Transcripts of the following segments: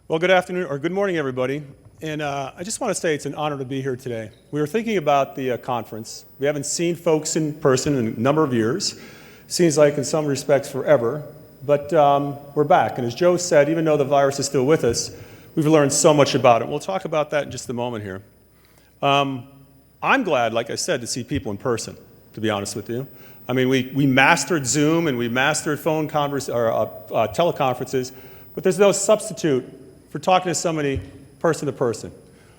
Well, good afternoon, or good morning, everybody. And I just want to say it's an honor to be here today. We were thinking about the conference. We haven't seen folks in person in a number of years. Seems like in some respects forever, but we're back. And as Joe said, even though the virus is still with us, we've learned so much about it. We'll talk about that in just a moment here. I'm glad, like I said, to see people in person, to be honest with you. I mean, we mastered Zoom and we mastered teleconferences, but there's no substitute for talking to somebody person to person,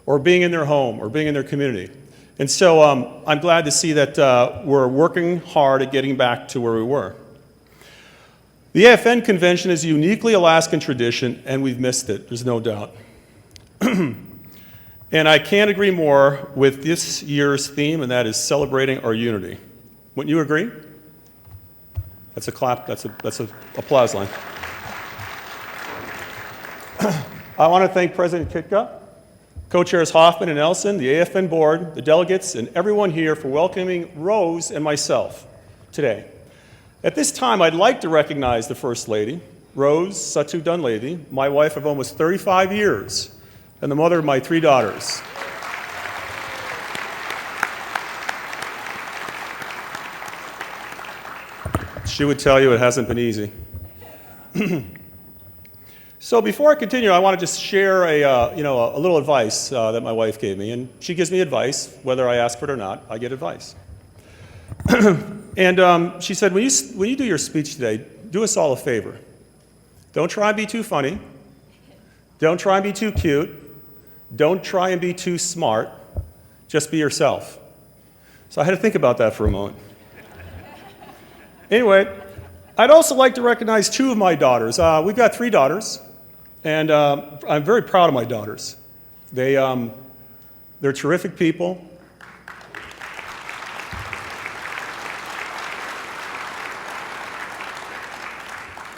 or being in their home, or being in their community. And so I'm glad to see that we're working hard at getting back to where we were. The AFN convention is a uniquely Alaskan tradition, and we've missed it, there's no doubt. And I can't agree more with this year's theme, and that is celebrating our unity. Wouldn't you agree? That's a clap, that's an applause line. I want to thank President Kitka, co-chairs Hoffman and Nelson, the AFN board, the delegates, and everyone here for welcoming Rose and myself today. At this time, I'd like to recognize the First Lady, Rose Satu Dunleavy, my wife of almost 35 years, and the mother of my 3 daughters. She would tell you it hasn't been easy. So before I continue, I want to just share a little advice that my wife gave me. And she gives me advice, whether I ask for it or not, I get advice. And she said, when you do your speech today, do us all a favor. Don't try and be too funny. Don't try and be too cute. Don't try and be too smart. Just be yourself. So I had to think about that for a moment. Anyway, I'd also like to recognize 2 of my daughters. We've got 3 daughters. And I'm very proud of my daughters. They're terrific people.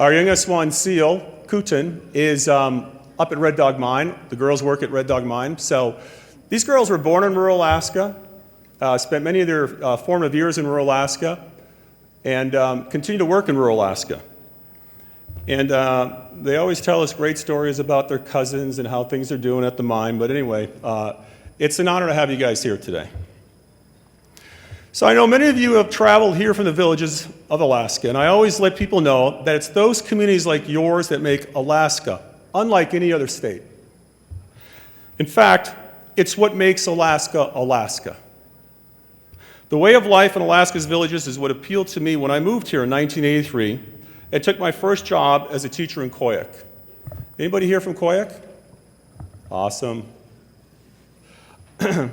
Our youngest one, Seal Kutin, is up at Red Dog Mine. The girls work at Red Dog Mine. So these girls were born in rural Alaska, spent many of their formative years in rural Alaska, and continue to work in rural Alaska. And they always tell us great stories about their cousins and how things are doing at the mine. But anyway, it's an honor to have you guys here today. So I know many of you have traveled here from the villages of Alaska, and I always let people know that it's those communities like yours that make Alaska unlike any other state. In fact, it's what makes Alaska, Alaska. The way of life in Alaska's villages is what appealed to me when I moved here in 1983. I took my first job as a teacher in Koyuk. Anybody here from Koyuk? Awesome. It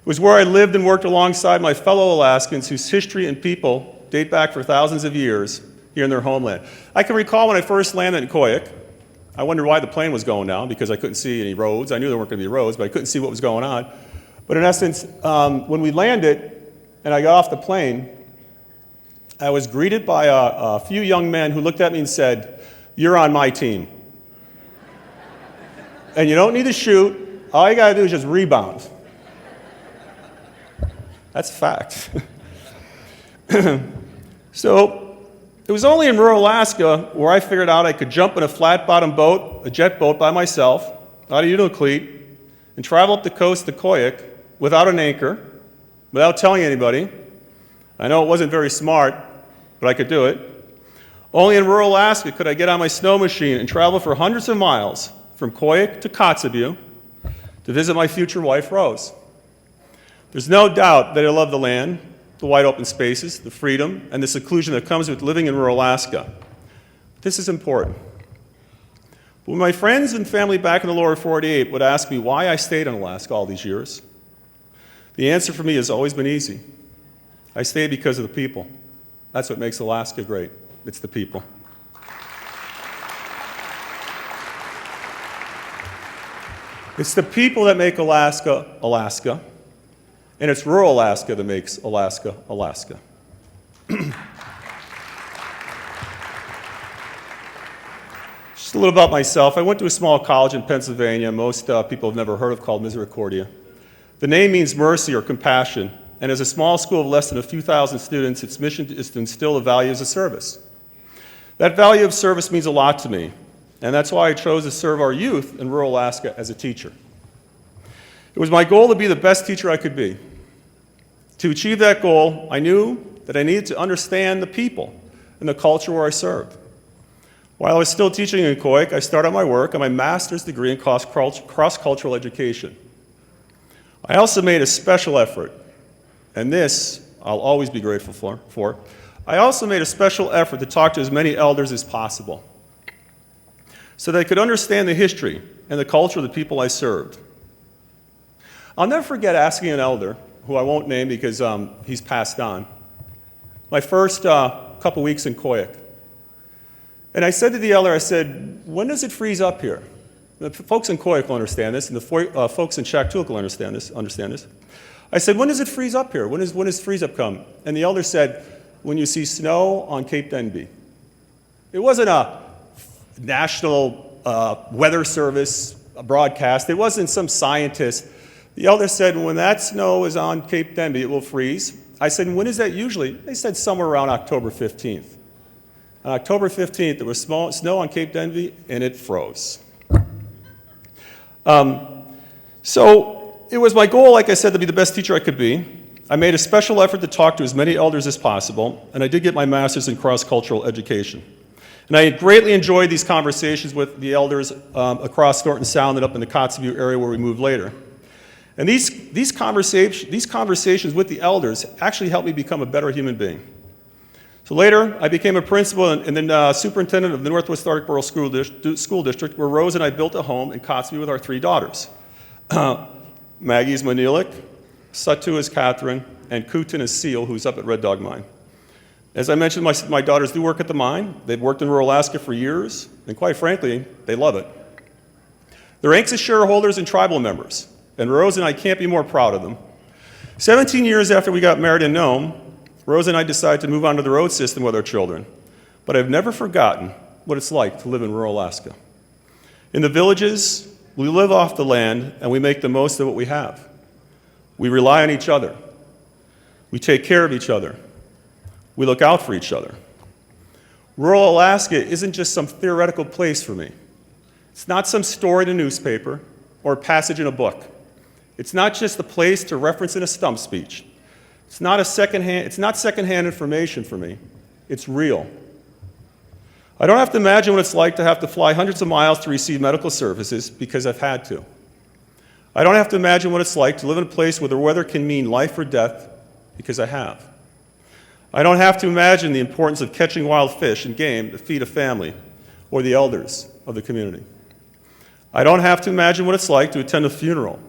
was where I lived and worked alongside my fellow Alaskans whose history and people date back for thousands of years here in their homeland. I can recall when I first landed in Koyuk, I wondered why the plane was going down because I couldn't see any roads. I knew there weren't going to be roads, but I couldn't see what was going on. But in essence, when we landed and I got off the plane, I was greeted by a few young men who looked at me and said, "You're on my team. And you don't need to shoot. All you got to do is just rebound." That's a fact. So it was only in rural Alaska where I figured out I could jump in a flat-bottom boat, a jet boat by myself, out of Unalakleet, and travel up the coast to Koyuk without an anchor, without telling anybody. I know it wasn't very smart, but I could do it. Only in rural Alaska could I get on my snow machine and travel for hundreds of miles from Koyuk to Kotzebue to visit my future wife, Rose. There's no doubt that I love the land, the wide open spaces, the freedom, and the seclusion that comes with living in rural Alaska. This is important. But when my friends and family back in the lower 48 would ask me why I stayed in Alaska all these years, the answer for me has always been easy. I stayed because of the people. That's what makes Alaska great. It's the people. It's the people that make Alaska, Alaska. And it's rural Alaska that makes Alaska, Alaska. Just a little about myself. I went to a small college in Pennsylvania, most people have never heard of, called Misericordia. The name means mercy or compassion, and as a small school of less than a few thousand students, its mission is to instill the values of service. That value of service means a lot to me. and that's why I chose to serve our youth in rural Alaska as a teacher. It was my goal to be the best teacher I could be. To achieve that goal, I knew that I needed to understand the people and the culture where I served. While I was still teaching in Koik, I started my work on my master's degree in cross-cultural education. I also made a special effort, and this I'll always be grateful for. I also made a special effort to talk to as many elders as possible so that I could understand the history and the culture of the people I served. I'll never forget asking an elder, who I won't name because he's passed on, my first couple weeks in Koik. And I said to the elder, I said, when does it freeze up here? The folks in Koik will understand this, and the folks in Shaktoolik will understand this. I said, when does it freeze up here? When does freeze up come? And the elder said, when you see snow on Cape Denby. It wasn't a National Weather Service broadcast. It wasn't some scientist. The elder said, when that snow is on Cape Denby, it will freeze. I said, when is that usually? They said somewhere around October 15th. On October 15th, there was snow on Cape Denby, and it froze. So it was my goal, like I said, to be the best teacher I could be. I made a special effort to talk to as many elders as possible, and I did get my master's in cross-cultural education. And I greatly enjoyed these conversations with the elders across Thornton Sound and up in the Kotzebue area where we moved later. And these conversations with the elders actually helped me become a better human being. So later, I became a principal and then superintendent of the Northwest Arctic Borough School District, where Rose and I built a home in Kotzebue with our 3 daughters. Maggie is Manilik, Satu is Catherine, and Kutin is Seal, who's up at Red Dog Mine. As I mentioned, my daughters do work at the mine. They've worked in rural Alaska for years, and quite frankly, they love it. They're anxious shareholders and tribal members, and Rose and I can't be more proud of them. 17 years after we got married in Nome, Rose and I decided to move on to the road system with our children, but I've never forgotten what it's like to live in rural Alaska. In the villages, we live off the land and we make the most of what we have. We rely on each other. We take care of each other. We look out for each other. Rural Alaska isn't just some theoretical place for me. It's not some story in a newspaper or a passage in a book. It's not just a place to reference in a stump speech. It's not secondhand information for me. It's real. I don't have to imagine what it's like to have to fly hundreds of miles to receive medical services because I've had to. I don't have to imagine what it's like to live in a place where the weather can mean life or death because I have. I don't have to imagine the importance of catching wild fish and game to feed a family or the elders of the community. I don't have to imagine what it's like to attend a funeral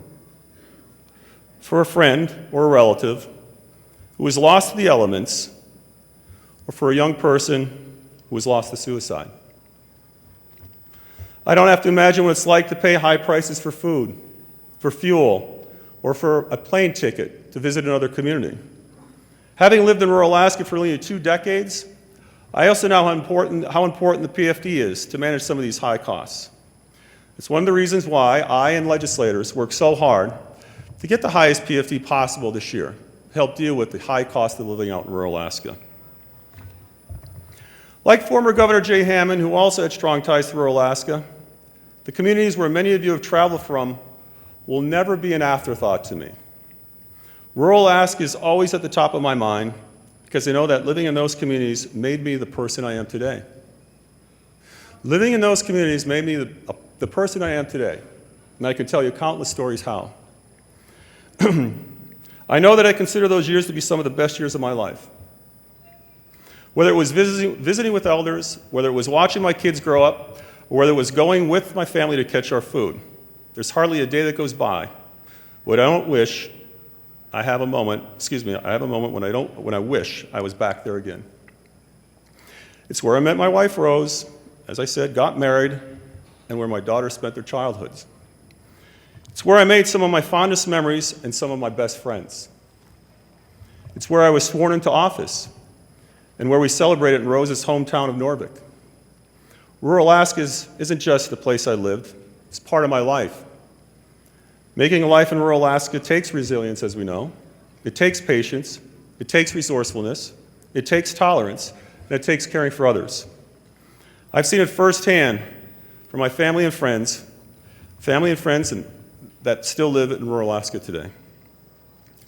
for a friend or a relative who was lost to the elements, or for a young person who was lost to suicide. I don't have to imagine what it's like to pay high prices for food, for fuel, or for a plane ticket to visit another community. Having lived in rural Alaska for nearly 2 decades, I also know how important the PFD is to manage some of these high costs. It's one of the reasons why I and legislators work so hard to get the highest PFD possible this year, help deal with the high cost of living out in rural Alaska. Like former Governor Jay Hammond, who also had strong ties to rural Alaska, the communities where many of you have traveled from will never be an afterthought to me. Rural Alaska is always at the top of my mind because I know that living in those communities made me the person I am today. Living in those communities made me the person I am today, and I can tell you countless stories how. I know that I consider those years to be some of the best years of my life. Whether it was visiting with elders, whether it was watching my kids grow up, or whether it was going with my family to catch our food, there's hardly a day that goes by when I don't wish I have a moment when I wish I was back there again. It's where I met my wife, Rose, as I said, got married, and where my daughters spent their childhoods. It's where I made some of my fondest memories and some of my best friends. It's where I was sworn into office and where we celebrated in Rose's hometown of Norvik. Rural Alaska isn't just the place I lived, it's part of my life. Making a life in rural Alaska takes resilience, as we know. It takes patience, it takes resourcefulness, it takes tolerance, and it takes caring for others. I've seen it firsthand for my family and friends that still live in rural Alaska today.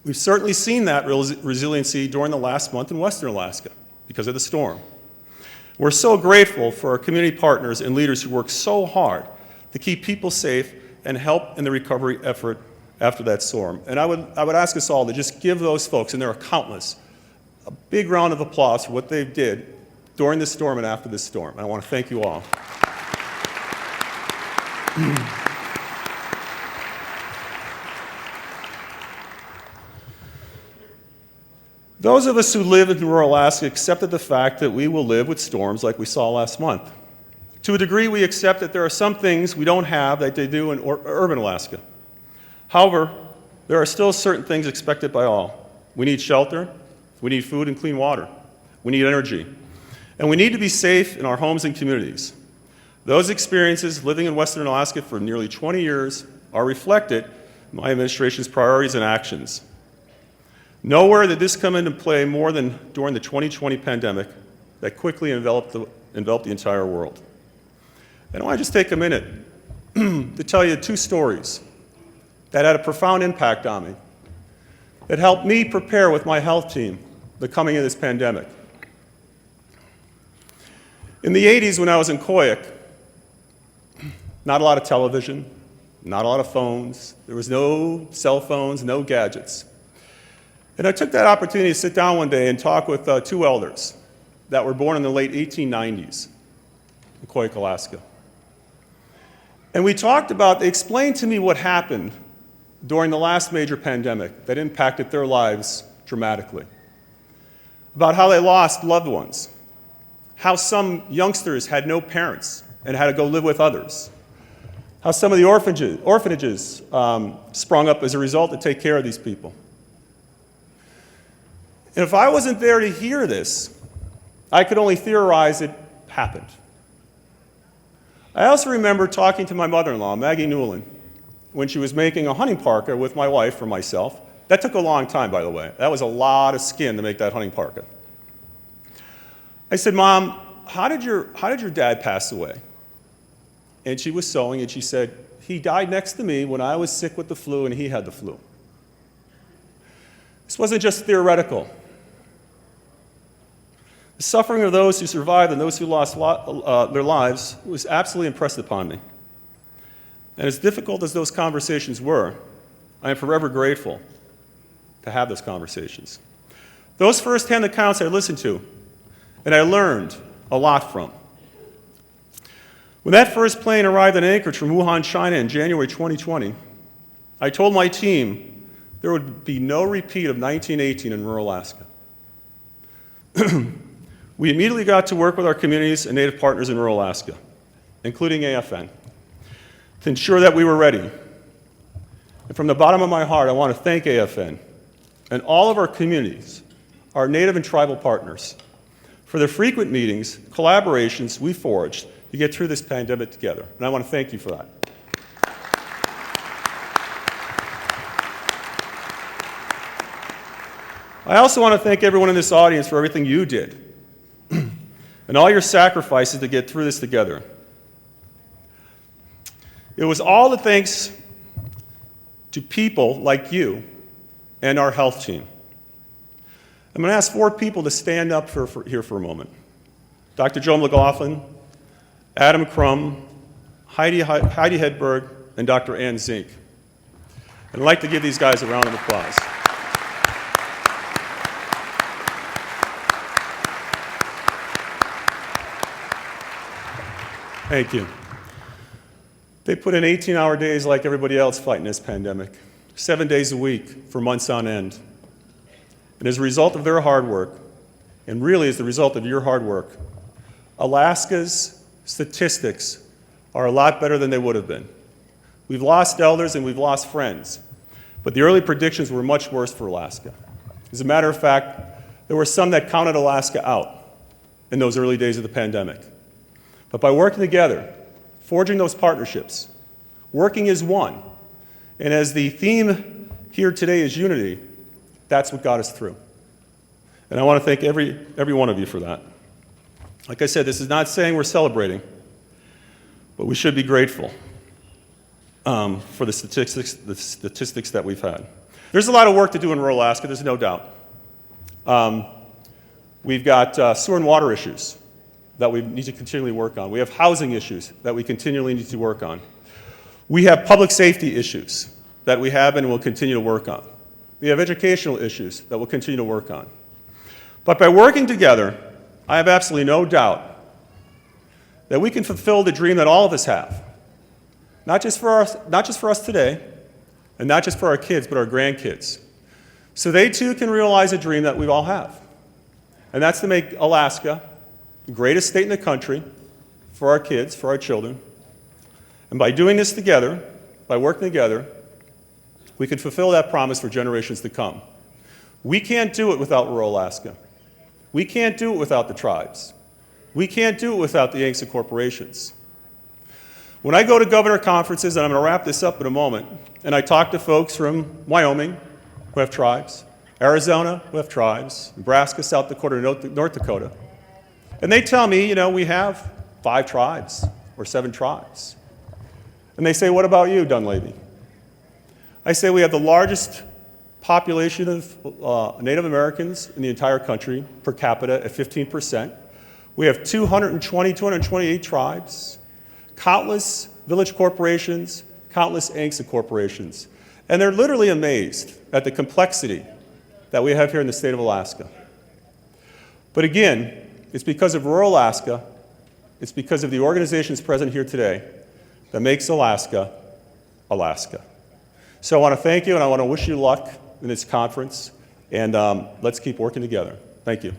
We've certainly seen that resiliency during the last month in Western Alaska because of the storm. We're so grateful for our community partners and leaders who work so hard to keep people safe and help in the recovery effort after that storm. And I would ask us all to just give those folks, and there are countless, a big round of applause for what they did during this storm and after this storm. And I want to thank you all. Those of us who live in rural Alaska accepted the fact that we will live with storms like we saw last month. To a degree, we accept that there are some things we don't have that they do in urban Alaska. However, there are still certain things expected by all. We need shelter, we need food and clean water, we need energy, and we need to be safe in our homes and communities. Those experiences living in Western Alaska for nearly 20 years are reflected in my administration's priorities and actions. Nowhere did this come into play more than during the 2020 pandemic that quickly enveloped the entire world. And I want to just take a minute to tell you two stories that had a profound impact on me, that helped me prepare with my health team the coming of this pandemic. In the 80s, when I was in Koyuk, not a lot of television, not a lot of phones, there was no cell phones, no gadgets. And I took that opportunity to sit down one day and talk with two elders that were born in the late 1890s in Koyuk, Alaska. And we talked about, they explained to me what happened during the last major pandemic that impacted their lives dramatically. About how they lost loved ones, how some youngsters had no parents and had to go live with others, how some of the orphanages sprung up as a result to take care of these people. And if I wasn't there to hear this, I could only theorize it happened. I also remember talking to my mother-in-law, Maggie Newland, when she was making a hunting parka with my wife or myself. That took a long time, by the way. That was a lot of skin to make that hunting parka. I said, Mom, how did your dad pass away? And she was sewing, and she said, he died next to me when I was sick with the flu and he had the flu. This wasn't just theoretical. The suffering of those who survived and those who lost their lives was absolutely impressed upon me. And as difficult as those conversations were, I am forever grateful to have those conversations. Those first-hand accounts I listened to, and I learned a lot from. When that first plane arrived in Anchorage from Wuhan, China in January 2020, I told my team there would be no repeat of 1918 in rural Alaska. We immediately got to work with our communities and Native partners in rural Alaska, including AFN, to ensure that we were ready. And from the bottom of my heart, I want to thank AFN and all of our communities, our Native and tribal partners, for the frequent meetings, collaborations we forged to get through this pandemic together. And I want to thank you for that. I also want to thank everyone in this audience for everything you did and all your sacrifices to get through this together. It was all the thanks to people like you and our health team. I'm going to ask 4 people to stand up here for a moment. Dr. Joe McLaughlin, Adam Crum, Heidi Hedberg, and Dr. Ann Zink. And I'd like to give these guys a round of applause. Thank you. They put in 18-hour days like everybody else fighting this pandemic, 7 days a week for months on end. And as a result of their hard work, and really as the result of your hard work, Alaska's statistics are a lot better than they would have been. We've lost elders and we've lost friends, but the early predictions were much worse for Alaska. As a matter of fact, there were some that counted Alaska out in those early days of the pandemic. But by working together, forging those partnerships, working as one, and as the theme here today is unity, that's what got us through. And I want to thank every one of you for that. Like I said, this is not saying we're celebrating, But we should be grateful for the statistics that we've had. There's a lot of work to do in rural Alaska, there's no doubt. We've got sewer and water issues that we need to continually work on. We have housing issues that we continually need to work on. We have public safety issues that we have and will continue to work on. We have educational issues that we'll continue to work on. But by working together, I have absolutely no doubt that we can fulfill the dream that all of us have. Not just for us today, and not just for our kids, but our grandkids. So they too can realize a dream that we all have. And that's to make Alaska the greatest state in the country for our kids, for our children. And by doing this together, by working together, we can fulfill that promise for generations to come. We can't do it without rural Alaska. We can't do it without the tribes. We can't do it without the Yangtze corporations. When I go to governor conferences, and I'm going to wrap this up in a moment, and I talk to folks from Wyoming who have tribes, Arizona who have tribes, Nebraska, South Dakota, North Dakota, and they tell me, we have 5 tribes or 7 tribes. And they say, what about you, Dunleavy? I say we have the largest population of Native Americans in the entire country per capita at 15%. We have 228 tribes, countless village corporations, countless Yangtze corporations. And they're literally amazed at the complexity that we have here in the state of Alaska. But again, it's because of rural Alaska, it's because of the organizations present here today that makes Alaska, Alaska. So I want to thank you, and I want to wish you luck in this conference, and let's keep working together. Thank you.